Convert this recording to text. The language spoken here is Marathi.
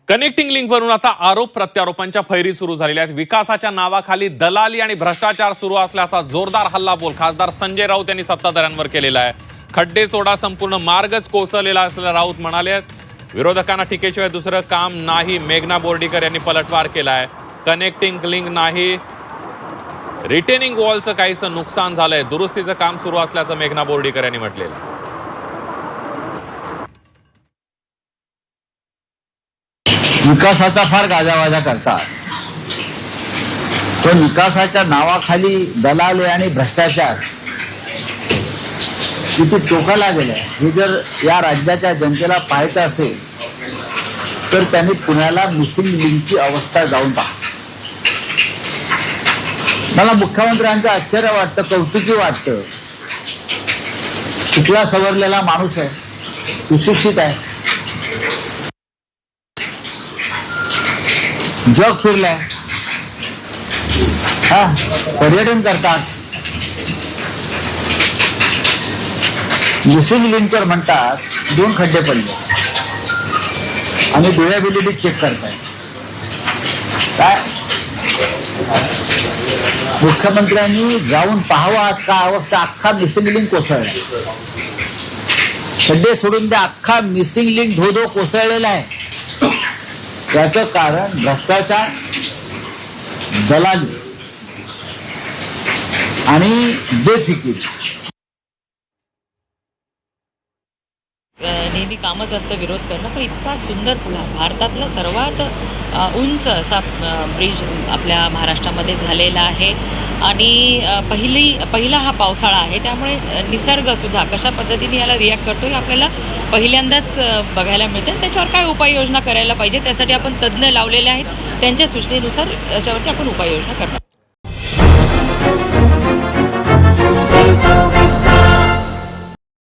कनेक्टिंग लिंकवरून आता आरोप प्रत्यारोपांच्या फैरी सुरू झालेल्या आहेत। विकासाच्या नावाखाली दलाली आणि भ्रष्टाचार सुरू असल्याचा जोरदार हल्लाबोल खासदार संजय राऊत यांनी सत्ताधाऱ्यांवर केलेला आहे। खड्डे सोडा, संपूर्ण मार्गच कोसळलेला असल्याचं राऊत म्हणाले। विरोधकांना टीकेशिवाय दुसरं काम नाही, मेघना बोर्डीकर यांनी पलटवार केलाय। कनेक्टिंग लिंक नाही, रिटेनिंग वॉलचं काहीसं नुकसान झालंय, दुरुस्तीचं काम सुरू असल्याचं मेघना बोर्डीकर यांनी म्हटलेलं आहे। विकासाचा फार गाजावाजा करतात, पण विकासाच्या नावाखाली दलाली आणि भ्रष्टाचार किती टोकाला गेलाय हे जर या राज्याच्या जनतेला पाहायचं असेल तर त्यांनी पुण्याला मिसिंग लिंकची अवस्था जाऊन पहा। मला मुख्यमंत्र्यांचं आश्चर्य वाटतं, कौतुकी वाटतं। शिकला सवरलेला माणूस आहे, सुशिक्षित आहे, जग फिरलाय, पर्यटन करतात। मिसिंग लिंकवर म्हणतात 2 खड्डे पडले आणि ड्युरेबिलिटी चेक करताय। काय मुख्यमंत्र्यांनी जाऊन पाहावा का अवस्था, अख्खा मिसिंग लिंक कोसळला। खड्डे सोडून द्या, अख्खा मिसिंग लिंक धोधो कोसळलेला आहे। याचं कारण भ्रष्टाचार, दलाली आणि बेफिकीर। नेहमी कामच असतं विरोध करणं, पण इतका सुंदर पुला, भारतातला सर्वात उंच असा ब्रिज आपल्या महाराष्ट्रामध्ये झालेला आहे आणि पहिला हा पावसाळा आहे, त्यामुळे निसर्गसुद्धा कशा पद्धतीने याला रिॲक्ट करतो हे आपल्याला पहिल्यांदाच बघायला मिळतं। त्याच्यावर काय उपाययोजना करायला पाहिजे त्यासाठी आपण तज्ज्ञ लावलेले आहेत, त्यांच्या सूचनेनुसार याच्यावरती आपण उपाययोजना करणार